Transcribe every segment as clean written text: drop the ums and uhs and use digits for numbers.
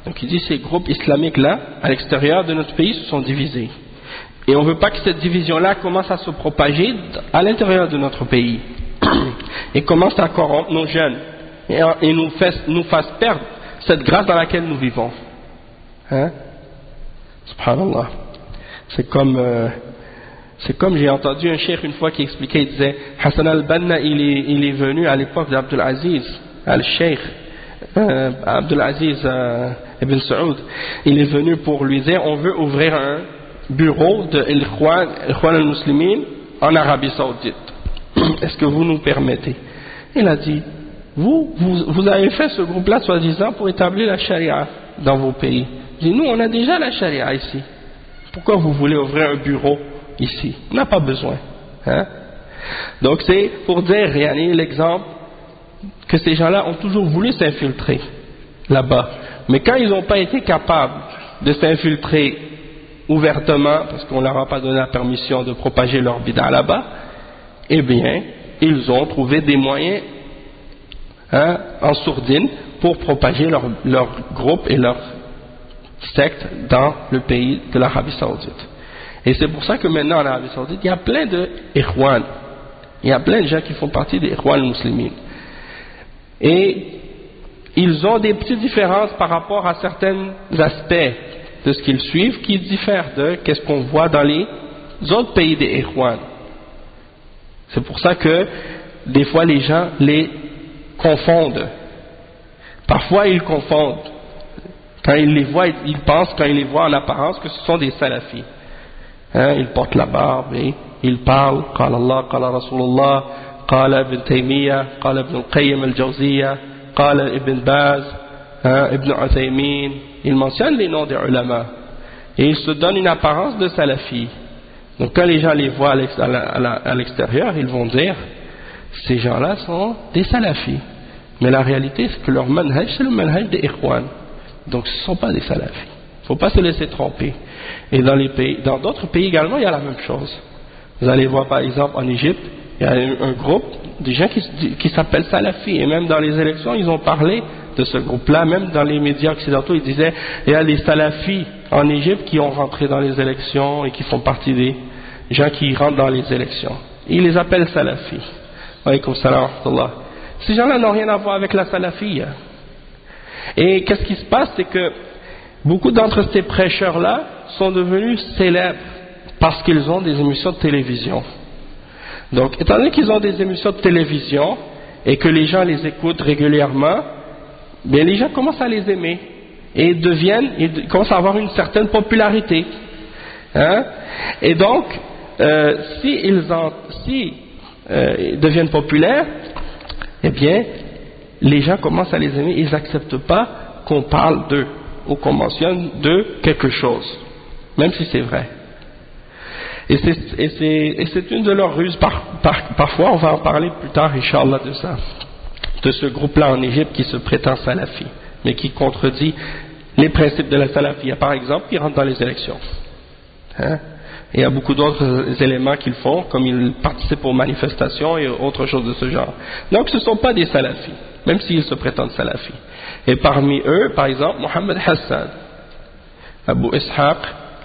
Donc il dit ces groupes islamiques-là, à l'extérieur de notre pays, se sont divisés. Et on ne veut pas que cette division-là commence à se propager à l'intérieur de notre pays. Et commence à corrompre nos jeunes. Et nous fasse perdre cette grâce dans laquelle nous vivons. Hein? Subhanallah. C'est comme j'ai entendu un cheikh une fois qui expliquait, il disait, Hassan al-Banna, il est venu à l'époque d'Abdul Aziz, al-Sheikh, Abdul Aziz ibn Saoud, il est venu pour lui dire, on veut ouvrir un bureau de Ikhwan al-Muslimin en Arabie Saoudite. Est-ce que vous nous permettez? Il a dit, vous avez fait ce groupe-là, soi-disant, pour établir la charia dans vos pays. Il dit, nous, on a déjà la charia ici. Pourquoi vous voulez ouvrir un bureau ici? On n'a pas besoin. Hein? Donc c'est pour dire, l'exemple, que ces gens-là ont toujours voulu s'infiltrer là-bas. Mais quand ils n'ont pas été capables de s'infiltrer ouvertement, parce qu'on ne leur a pas donné la permission de propager leur bid'a là-bas, eh bien, ils ont trouvé des moyens en sourdine pour propager leur groupe et leur secte dans le pays de l'Arabie Saoudite. Et c'est pour ça que maintenant en Arabie Saoudite, il y a plein de Ikhwan, il y a plein de gens qui font partie des Ikhwan musulmans. Et ils ont des petites différences par rapport à certains aspects de ce qu'ils suivent qui diffèrent de ce qu'on voit dans les autres pays des Ikhwan. C'est pour ça que des fois les gens les confondent. Parfois ils confondent. Quand ils les voient, ils pensent, quand ils les voient en apparence, que ce sont des salafis. Ils portent la barbe et ils parlent. Qala Allah, qala Rasulullah, qala Ibn Taymiyyah, qala Ibn al-Qayyim al-Jawziyya, qala Ibn Baz, Ibn Uthaymin. Ils mentionnent les noms des ulama. Et ils se donnent une apparence de salafis. Donc quand les gens les voient à l'extérieur, ils vont dire, ces gens-là sont des salafis. Mais la réalité, c'est que leur manhaj, c'est le manhaj des Ikhwan. Donc ce ne sont pas des salafis. Il ne faut pas se laisser tromper. Et dans d'autres pays également, il y a la même chose. Vous allez voir par exemple en Égypte, il y a un groupe de gens qui s'appellent salafis. Et même dans les élections, ils ont parlé de ce groupe-là. Même dans les médias occidentaux, ils disaient, il y a les salafis en Égypte qui ont rentré dans les élections et qui font partie des gens qui rentrent dans les élections. Ils les appellent salafis. Wa alaykoum salam wa rahmatullah. Ces gens-là n'ont rien à voir avec la salafiyya. Et qu'est-ce qui se passe, c'est que beaucoup d'entre ces prêcheurs-là sont devenus célèbres parce qu'ils ont des émissions de télévision. Donc, étant donné qu'ils ont des émissions de télévision et que les gens les écoutent régulièrement, bien les gens commencent à les aimer et ils commencent à avoir une certaine popularité. Hein? Et donc, s'ils deviennent populaires, eh bien, les gens commencent à les aimer, ils n'acceptent pas qu'on parle d'eux ou qu'on mentionne de quelque chose, même si c'est vrai. Et c'est une de leurs ruses. Parfois, on va en parler plus tard, Inch'Allah, de ça, de ce groupe-là en Égypte qui se prétend salafi, mais qui contredit les principes de la salafiyya. Par exemple, ils rentrent dans les élections. Hein? Et il y a beaucoup d'autres éléments qu'ils font, comme ils participent aux manifestations et autres choses de ce genre. Donc ce ne sont pas des salafis, même s'ils se prétendent salafis. Et parmi eux, par exemple, Mohammed Hassan, Abu Ishaq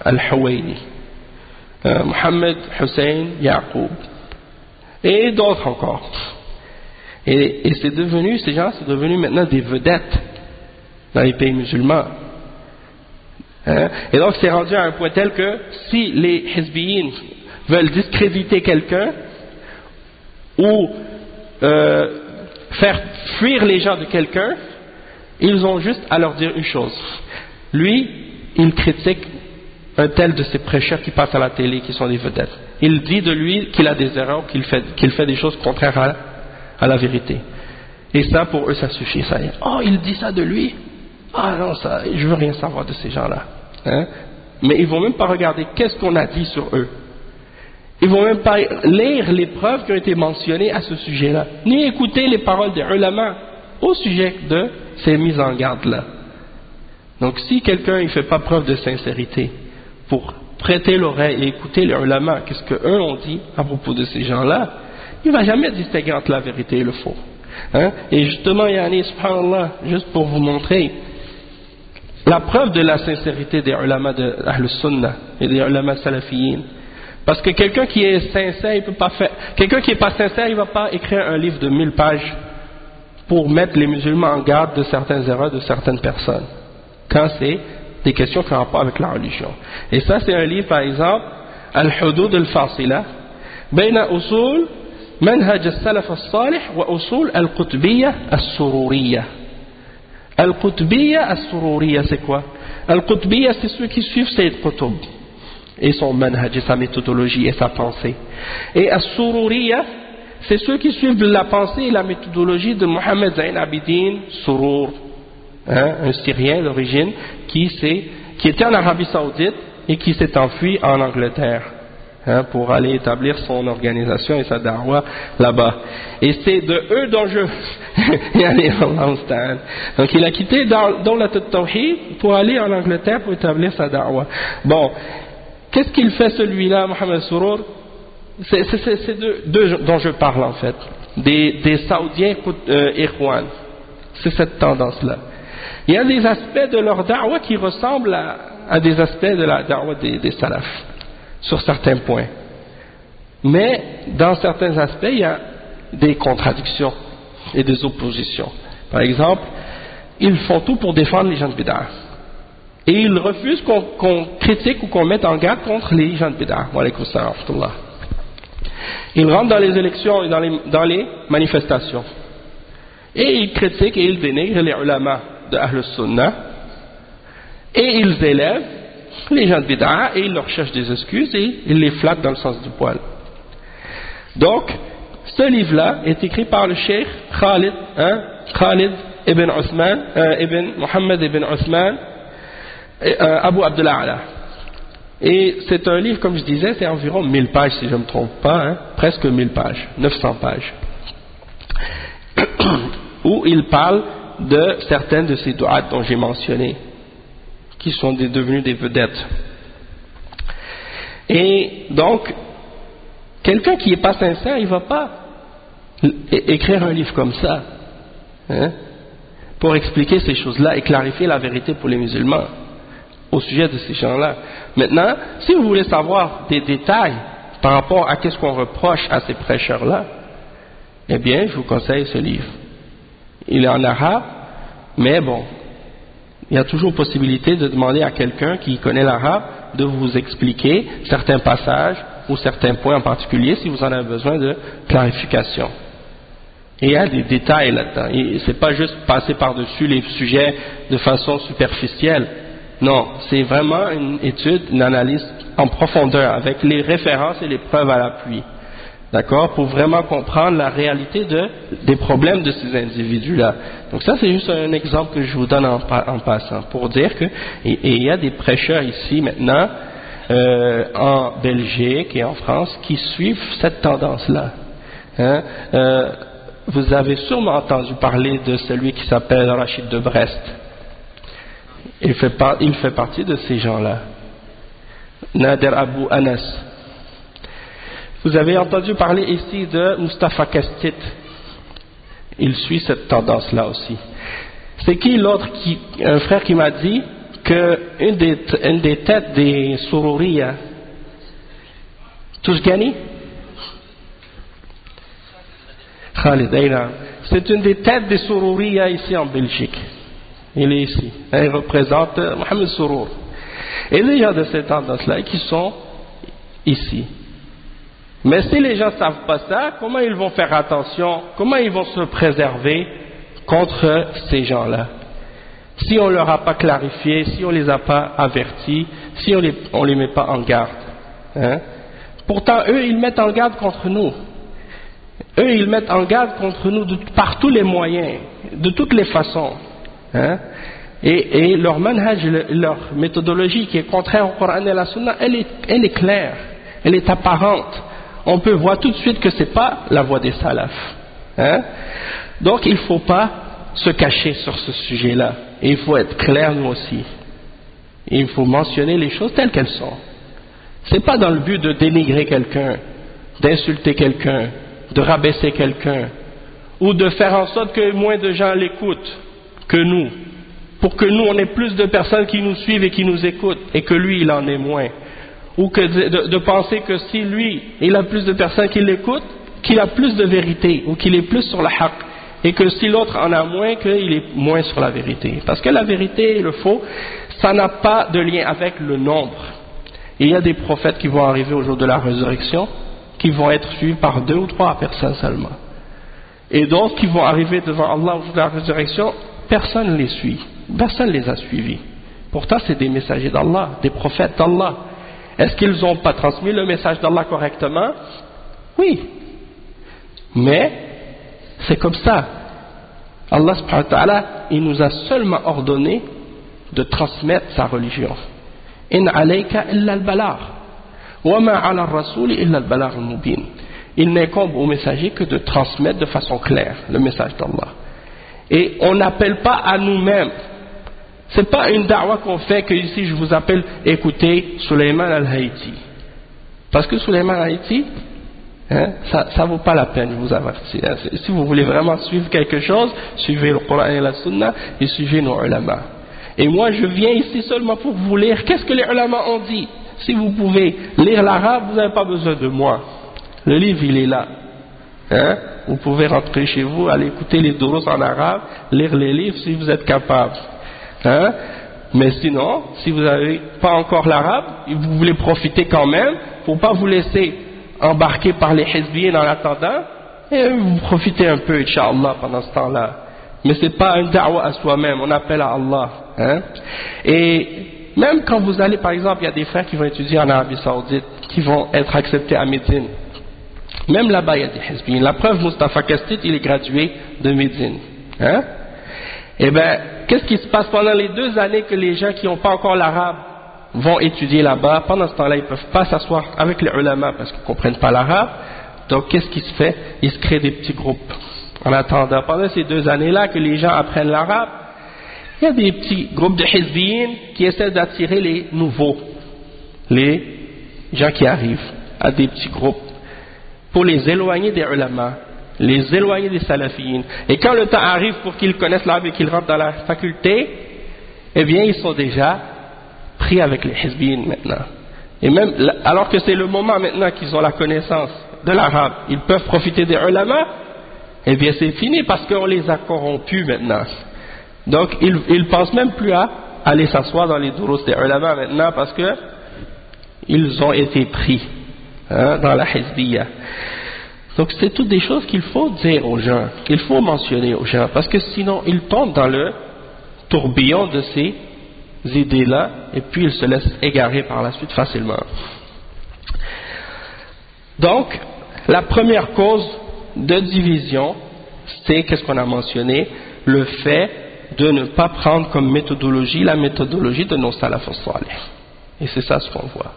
al-Huwaini, Mohammed Hussein Yaqub, et d'autres encore. Et c'est devenu, ces gens sont devenus maintenant des vedettes dans les pays musulmans. Et donc c'est rendu à un point tel que si les hizbiyin veulent discréditer quelqu'un ou faire fuir les gens de quelqu'un, ils ont juste à leur dire une chose. Lui, il critique un tel de ces prêcheurs qui passent à la télé, qui sont des vedettes. Il dit de lui qu'il a des erreurs, qu'il fait des choses contraires à la vérité. Et ça, pour eux, ça suffit. Ça y est. Oh, il dit ça de lui? Ah non, ça, je veux rien savoir de ces gens-là. Hein? Mais ils vont même pas regarder qu'est-ce qu'on a dit sur eux. Ils vont même pas lire les preuves qui ont été mentionnées à ce sujet-là, ni écouter les paroles des ulama au sujet de ces mises en garde-là. Donc si quelqu'un ne fait pas preuve de sincérité pour prêter l'oreille et écouter les ulama, qu'est-ce qu'eux ont dit à propos de ces gens-là, il ne va jamais distinguer entre la vérité et le faux. Hein? Et justement, subhanallah, juste pour vous montrer la preuve de la sincérité des ulama de Ahl Sunnah et des ulama salafiyin. Parce que quelqu'un qui est sincère, il peut pas faire. Quelqu'un qui est pas sincère, il va pas écrire un livre de 1000 pages pour mettre les musulmans en garde de certaines erreurs de certaines personnes. Quand c'est des questions qui ont rapport avec la religion. Et ça, c'est un livre, par exemple, Al-Hudud al-Fasila, Bayna Usul Manhaj al-Salaf al-Salih wa Usul al-Qutbiyya al-Sururiyya. Al-Qutbiyya al-Sururiyya, c'est quoi? Al-Qutbiyya, c'est ceux qui suivent Sayyid Qutb et son manhaj et sa méthodologie et sa pensée. Et al-Sururiyya, c'est ceux qui suivent la pensée et la méthodologie de Mohammed Zayn Abidin Surur, un Syrien d'origine qui était en Arabie Saoudite et qui s'est enfui en Angleterre pour aller établir son organisation et sa da'wah là-bas. Et c'est de eux dont donc il a quitté Dawlat al-Tawhid pour aller en Angleterre pour établir sa da'wah. Bon, qu'est-ce qu'il fait celui-là, Mohammed Surur? C'est deux dont je parle en fait, des Saoudiens Ikhwan. C'est cette tendance-là. Il y a des aspects de leur da'wah qui ressemblent à des aspects de la da'wah des salafs, sur certains points. Mais dans certains aspects, il y a des contradictions et des oppositions. Par exemple, ils font tout pour défendre les gens de bid'ah. Et ils refusent qu'on critique ou qu'on mette en garde contre les gens de bid'ah. Wa alaykum assalam wa rahmatullah. Ils rentrent dans les élections et dans les manifestations. Et ils critiquent et ils dénigrent les ulama de Ahl Sunnah. Et ils élèvent les gens de bid'ah et ils leur cherchent des excuses et ils les flattent dans le sens du poil. Donc, ce livre-là est écrit par le cheikh Khalid ibn Othman, ibn Mohammed ibn Othman, Abu Abdullah Ala. Et c'est un livre, comme je disais, c'est environ 1000 pages si je ne me trompe pas, presque 1000 pages, 900 pages, où il parle de certaines de ces du'at dont j'ai mentionné, qui sont devenus des vedettes. Et donc, quelqu'un qui n'est pas sincère, il ne va pas écrire un livre comme ça, pour expliquer ces choses-là et clarifier la vérité pour les musulmans au sujet de ces gens-là. Maintenant, si vous voulez savoir des détails par rapport à qu'est-ce qu'on reproche à ces prêcheurs-là, eh bien, je vous conseille ce livre. Il est en arabe, mais bon, il y a toujours possibilité de demander à quelqu'un qui connaît l'arabe de vous expliquer certains passages ou certains points en particulier si vous en avez besoin de clarification. Et il y a des détails là-dedans. C'est pas juste passer par-dessus les sujets de façon superficielle. Non, c'est vraiment une étude, une analyse en profondeur avec les références et les preuves à l'appui. D'accord? Pour vraiment comprendre la réalité des problèmes de ces individus-là. Donc ça, c'est juste un exemple que je vous donne en passant pour dire que il y a des prêcheurs ici maintenant en Belgique et en France qui suivent cette tendance-là. Vous avez sûrement entendu parler de celui qui s'appelle Rachid de Brest. Il fait partie de ces gens-là. Nader Abou Anas. Vous avez entendu parler ici de Mustafa Kastit. Il suit cette tendance-là aussi. C'est qui l'autre un frère qui m'a dit que une des têtes des Sururiya, Touchgani, Khalid Ayna, c'est une des têtes des Sururiya ici en Belgique. Il est ici. Il représente Mohamed Surur. Et les gens de cette tendance-là qui sont ici. Mais si les gens ne savent pas ça, comment ils vont faire attention, comment ils vont se préserver contre ces gens-là? Si on ne leur a pas clarifié, si on ne les a pas avertis, si on les met pas en garde. Pourtant, eux, ils mettent en garde contre nous. Eux, ils mettent en garde contre nous par tous les moyens, de toutes les façons. Et leur manhaj, leur méthodologie qui est contraire au Coran et à la Sunna, elle est claire, elle est apparente. On peut voir tout de suite que ce n'est pas la voie des salafs. Donc il ne faut pas se cacher sur ce sujet-là. Et il faut être clair nous aussi. Et il faut mentionner les choses telles qu'elles sont. Ce n'est pas dans le but de dénigrer quelqu'un, d'insulter quelqu'un, de rabaisser quelqu'un, ou de faire en sorte que moins de gens l'écoutent que nous. pour que nous on ait plus de personnes qui nous suivent et qui nous écoutent et que lui il en ait moins, ou que de penser que si lui il a plus de personnes qui l'écoutent, qu'il a plus de vérité ou qu'il est plus sur la haqq, et que si l'autre en a moins, qu'il est moins sur la vérité. Parce que la vérité et le faux, ça n'a pas de lien avec le nombre. Il y a des prophètes qui vont arriver au jour de la résurrection, qui vont être suivis par 2 ou 3 personnes seulement. Et d'autres qui vont arriver devant Allah au jour de la résurrection, personne ne les suit, personne ne les a suivis. Pourtant c'est des messagers d'Allah, des prophètes d'Allah. Est-ce qu'ils n'ont pas transmis le message d'Allah correctement? Oui. Mais c'est comme ça. Allah subhanahu wa ta'ala, il nous a seulement ordonné de transmettre sa religion. In alayka illa al-balagh wa ma ala ar-rasul illa al-balagh al-mubin. Il n'incombe au messager que de transmettre de façon claire le message d'Allah. Et on n'appelle pas à nous-mêmes. C'est pas une da'wa qu'on fait que ici je vous appelle écoutez Sulayman al-Haïti. Parce que Sulayman al-Haïti, ça vaut pas la peine, je vous avertis. Si vous voulez vraiment suivre quelque chose, suivez le Coran et la Sunna et suivez nos ulama. Et moi je viens ici seulement pour vous lire qu'est-ce que les ulama ont dit. Si vous pouvez lire l'arabe, vous n'avez pas besoin de moi. Le livre il est là. Vous pouvez rentrer chez vous, aller écouter les durus en arabe, lire les livres si vous êtes capable. Mais sinon, si vous n'avez pas encore l'arabe, et vous voulez profiter quand même, pour pas vous laisser embarquer par les hizbiyin en attendant, et vous profitez un peu, Inch'Allah, pendant ce temps-là. Mais c'est pas un da'wa à soi-même, on appelle à Allah. Et même quand vous allez, par exemple, il y a des frères qui vont étudier en Arabie Saoudite, qui vont être acceptés à Médine. Même là-bas, il y a des hizbiyin. La preuve, Mustafa Kastit, il est gradué de Médine. Eh bien, qu'est-ce qui se passe pendant les 2 années que les gens qui n'ont pas encore l'arabe vont étudier là-bas? Pendant ce temps-là, ils ne peuvent pas s'asseoir avec les ulama parce qu'ils ne comprennent pas l'arabe. Donc, qu'est-ce qui se fait? Ils se créent des petits groupes. En attendant, pendant ces 2 années-là que les gens apprennent l'arabe, il y a des petits groupes de hizbiyin qui essaient d'attirer les nouveaux, les gens qui arrivent, à des petits groupes, pour les éloigner des ulama, les éloigner des salafiyin. Et quand le temps arrive pour qu'ils connaissent l'arabe et qu'ils rentrent dans la faculté, eh bien ils sont déjà pris avec les hizbiyin maintenant. Et même, alors que c'est le moment maintenant qu'ils ont la connaissance de l'arabe, ils peuvent profiter des ulama, eh bien c'est fini parce qu'on les a corrompus maintenant. Donc ils pensent même plus à aller s'asseoir dans les durus des ulama maintenant parce que ils ont été pris dans la hizbiyya. Donc c'est toutes des choses qu'il faut dire aux gens, qu'il faut mentionner aux gens, parce que sinon ils tombent dans le tourbillon de ces idées-là, et puis ils se laissent égarer par la suite facilement. Donc, la première cause de division, c'est, qu'est-ce qu'on a mentionné? Le fait de ne pas prendre comme méthodologie la méthodologie de nos salaf salih. Et c'est ça ce qu'on voit.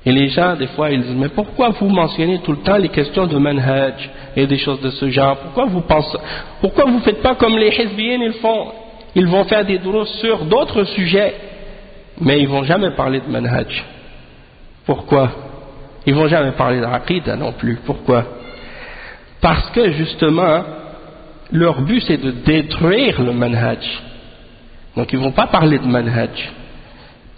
Et les gens, des fois, ils disent, mais pourquoi vous mentionnez tout le temps les questions de manhaj et des choses de ce genre? Pourquoi vous faites pas comme les hizbiyin, ils vont faire des durus sur d'autres sujets, mais ils vont jamais parler de manhaj. Pourquoi? Ils vont jamais parler d'aqida non plus. Pourquoi? Parce que, justement, leur but c'est de détruire le manhaj. Donc ils vont pas parler de manhaj.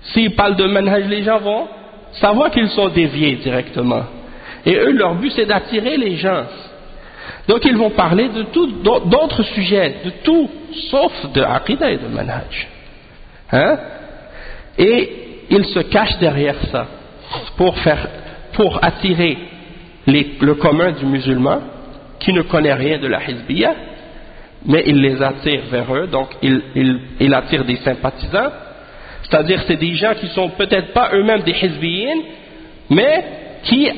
S'ils parlent de manhaj, les gens vont savoir qu'ils sont déviés directement. Et eux, leur but c'est d'attirer les gens. Donc ils vont parler de tout, d'autres sujets, de tout, sauf de aqida et de manhaj. Et ils se cachent derrière ça pour attirer le commun du musulman qui ne connaît rien de la hizbiyya, mais ils les attirent vers eux, donc ils attirent des sympathisants. C'est-à-dire c'est des gens qui sont peut-être pas eux-mêmes des hizbiyin, mais qui,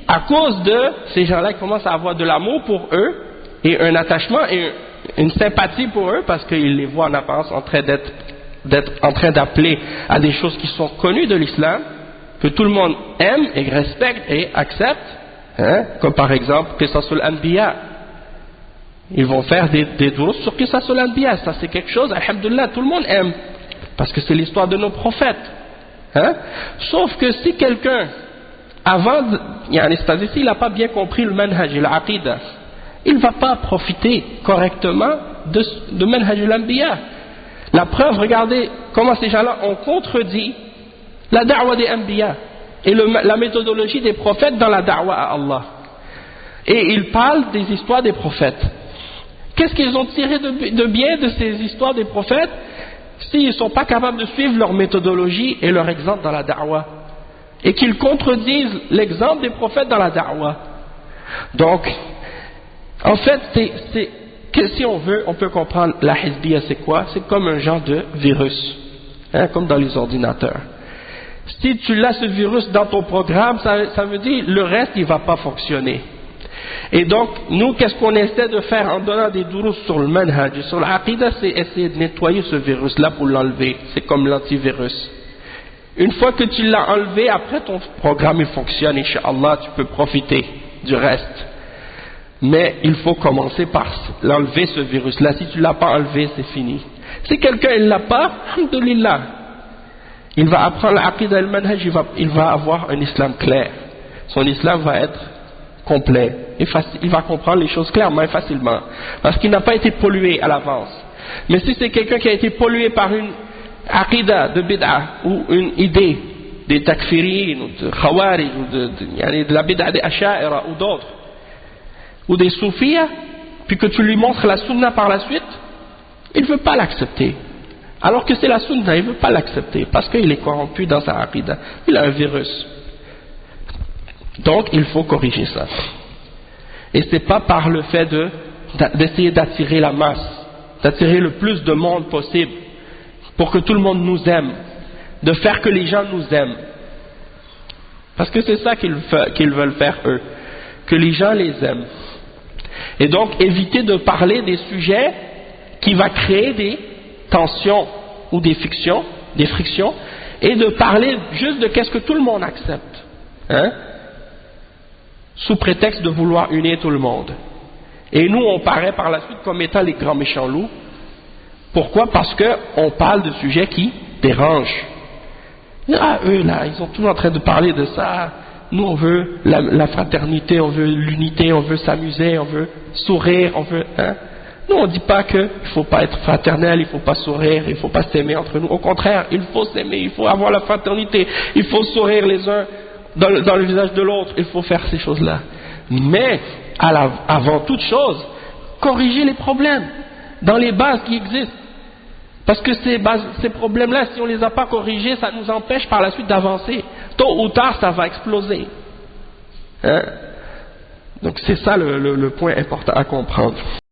à cause de ces gens-là, commencent à avoir de l'amour pour eux, et un attachement et une sympathie pour eux, parce qu'ils les voient en apparence en train d'être en train d'appeler à des choses qui sont connues de l'islam, que tout le monde aime et respecte et accepte, comme par exemple Qisasul Anbiya. Ils vont faire des durus sur Qisasul Anbiya, ça c'est quelque chose, alhamdulillah, tout le monde aime. Parce que c'est l'histoire de nos prophètes. Sauf que si quelqu'un, c'est-à-dire s'il n'a pas bien compris le manhaj et l'aqida, il ne va pas profiter correctement de manhaj l'anbiya. La preuve, regardez comment ces gens-là ont contredit la da'wa des Anbiya et la méthodologie des prophètes dans la da'wa à Allah. Et ils parlent des histoires des prophètes. Qu'est-ce qu'ils ont tiré de bien de ces histoires des prophètes s'ils ne sont pas capables de suivre leur méthodologie et leur exemple dans la da'wa, et qu'ils contredisent l'exemple des prophètes dans la da'wa? Donc, en fait, si on veut, on peut comprendre la hizbiya, c'est quoi? C'est comme un genre de virus, comme dans les ordinateurs. Si tu as ce virus dans ton programme, ça veut dire le reste, il ne va pas fonctionner. Et donc, nous, qu'est-ce qu'on essaie de faire en donnant des durus sur le manhaj, sur l'aqidah, c'est essayer de nettoyer ce virus-là pour l'enlever. C'est comme l'antivirus. Une fois que tu l'as enlevé, après ton programme il fonctionne, Inch'Allah, tu peux profiter du reste. Mais il faut commencer par l'enlever, ce virus-là. Si tu ne l'as pas enlevé, c'est fini. Si quelqu'un ne l'a pas, alhamdulillah, il va apprendre l'aqidah et le manhaj, il va avoir un islam clair. Son islam va être complet. Il va comprendre les choses clairement et facilement. Parce qu'il n'a pas été pollué à l'avance. Mais si c'est quelqu'un qui a été pollué par une aqidah de bid'ah ou une idée des takfirin ou de khawarij ou de la bid'ah des asha'ira ou d'autres, ou des soufiyas, puis que tu lui montres la sunna par la suite, il ne veut pas l'accepter. Alors que c'est la sunna, il ne veut pas l'accepter parce qu'il est corrompu dans sa aqidah. Il a un virus. Donc il faut corriger ça. Et ce n'est pas par le fait d'essayer d'attirer la masse, d'attirer le plus de monde possible pour que tout le monde nous aime, de faire que les gens nous aiment. Parce que c'est ça qu'ils veulent faire eux, que les gens les aiment. Et donc éviter de parler des sujets qui vont créer des tensions ou des frictions, et de parler juste de qu'est-ce que tout le monde accepte, sous prétexte de vouloir unir tout le monde. Et nous, on paraît par la suite comme étant les grands méchants loups. Pourquoi? Parce qu'on parle de sujets qui dérangent. Ah, eux là, ils sont tous en train de parler de ça. Nous, on veut la fraternité, on veut l'unité, on veut s'amuser, on veut sourire, on veut... Nous, on ne dit pas qu'il ne faut pas être fraternel, il ne faut pas sourire, il ne faut pas s'aimer entre nous. Au contraire, il faut s'aimer, il faut avoir la fraternité, il faut sourire les uns dans le visage de l'autre, il faut faire ces choses-là. Mais, avant toute chose, corriger les problèmes dans les bases qui existent. Parce que ces problèmes-là, si on ne les a pas corrigés, ça nous empêche par la suite d'avancer. Tôt ou tard, ça va exploser. Donc c'est ça le point important à comprendre.